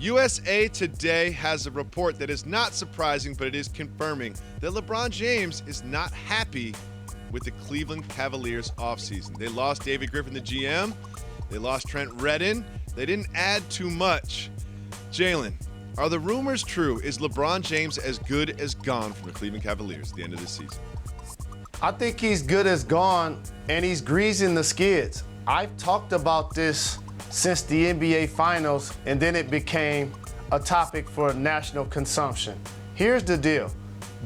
USA Today has a report that is not surprising, but it is confirming that LeBron James is not happy with the Cleveland Cavaliers offseason. They lost David Griffin, the GM. They lost Trent Redden. They didn't add too much. Jalen, are the rumors true? Is LeBron James as good as gone from the Cleveland Cavaliers at the end of this season? I think he's good as gone, and he's greasing the skids. I've talked about this since the NBA Finals, and then it became a topic for national consumption. Here's the deal.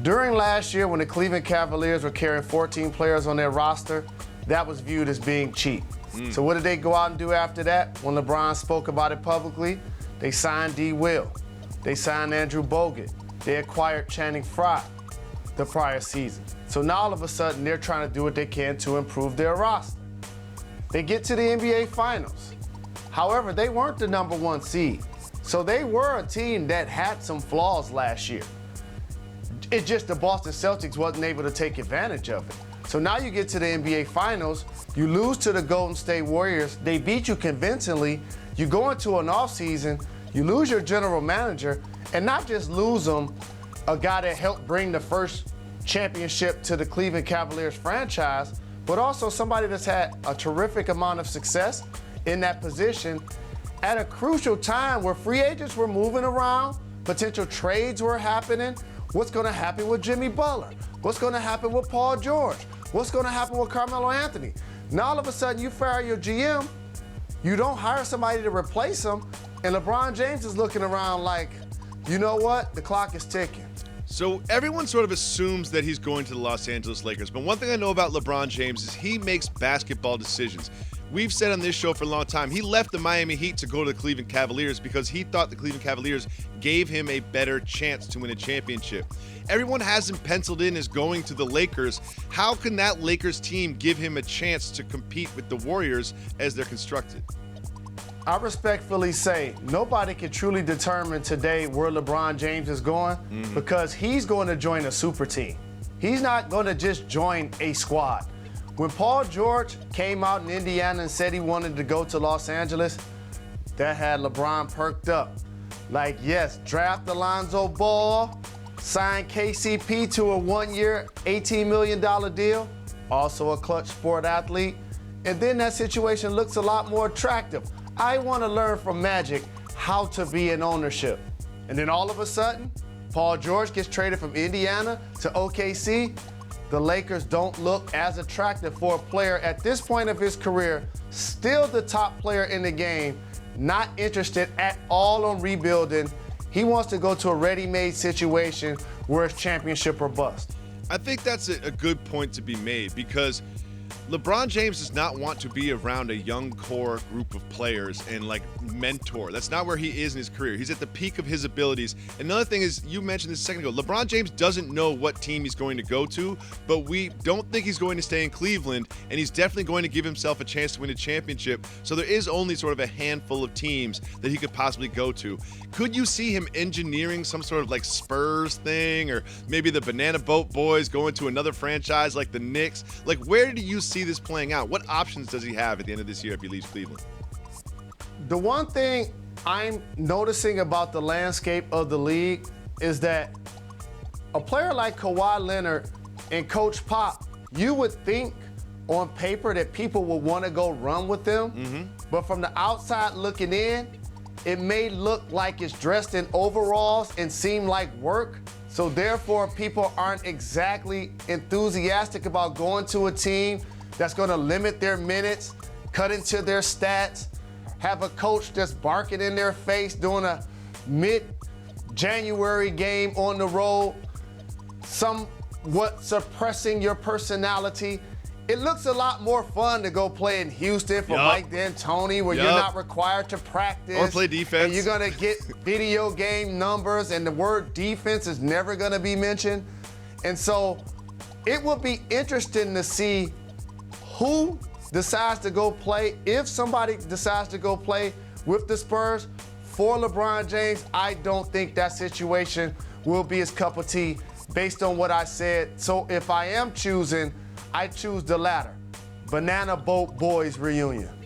During last year, when the Cleveland Cavaliers were carrying 14 players on their roster, that was viewed as being cheap. So what did they go out and do after that? When LeBron spoke about it publicly, they signed D. Will. They signed Andrew Bogut. They acquired Channing Frye the prior season. So now all of a sudden, they're trying to do what they can to improve their roster. They get to the NBA Finals. However, they weren't the number one seed. So they were a team that had some flaws last year. It's just the Boston Celtics wasn't able to take advantage of it. So now you get to the NBA Finals, you lose to the Golden State Warriors, they beat you convincingly, you go into an offseason, you lose your general manager, and not just lose them, a guy that helped bring the first championship to the Cleveland Cavaliers franchise, but also somebody that's had a terrific amount of success in that position at a crucial time where free agents were moving around, potential trades were happening. What's going to happen with Jimmy Butler? What's going to happen with Paul George? What's going to happen with Carmelo Anthony? Now all of a sudden you fire your GM, you don't hire somebody to replace him, and LeBron James is looking around like, you know what? The clock is ticking. So everyone sort of assumes that he's going to the Los Angeles Lakers, but one thing I know about LeBron James is he makes basketball decisions. We've said on this show for a long time, he left the Miami Heat to go to the Cleveland Cavaliers because he thought the Cleveland Cavaliers gave him a better chance to win a championship. Everyone has him penciled in as going to the Lakers. How can that Lakers team give him a chance to compete with the Warriors as they're constructed? I respectfully say nobody can truly determine today where LeBron James is going because he's going to join a super team. He's not going to just join a squad. When Paul George came out in Indiana and said he wanted to go to Los Angeles, that had LeBron perked up. Like, yes, draft Alonzo Ball, sign KCP to a one-year, $18 million deal, also a clutch sport athlete, and then that situation looks a lot more attractive. I want to learn from Magic how to be in ownership. And then all of a sudden, Paul George gets traded from Indiana to OKC. The Lakers don't look as attractive for a player at this point of his career, still the top player in the game, not interested at all on rebuilding. He wants to go to a ready-made situation where it's championship or bust. I think that's a good point to be made because LeBron James does not want to be around a young core group of players and like mentor. That's not where he is in his career. He's at the peak of his abilities. Another thing is, you mentioned this a second ago, LeBron James doesn't know what team he's going to go to, but we don't think he's going to stay in Cleveland, and he's definitely going to give himself a chance to win a championship. So there is only sort of a handful of teams that he could possibly go to. Could you see him engineering some sort of like Spurs thing, or maybe the Banana Boat Boys going to another franchise like the Knicks? Like, where do you see this playing out? What options does he have at the end of this year if he leaves Cleveland? The one thing I'm noticing about the landscape of the league is that a player like Kawhi Leonard and Coach Pop, you would think on paper that people would want to go run with them, but from the outside looking in, it may look like it's dressed in overalls and seem like work. So therefore, people aren't exactly enthusiastic about going to a team that's going to limit their minutes, cut into their stats, have a coach that's barking in their face doing a mid-January game on the road, somewhat suppressing your personality. It looks a lot more fun to go play in Houston for Mike D'Antoni, where you're not required to practice. Or play defense. And you're going to get video game numbers, and the word defense is never going to be mentioned. And so it will be interesting to see who decides to go play. If somebody decides to go play with the Spurs for LeBron James, I don't think that situation will be his cup of tea based on what I said. So if I am choosing, I choose the latter. Banana Boat Boys reunion.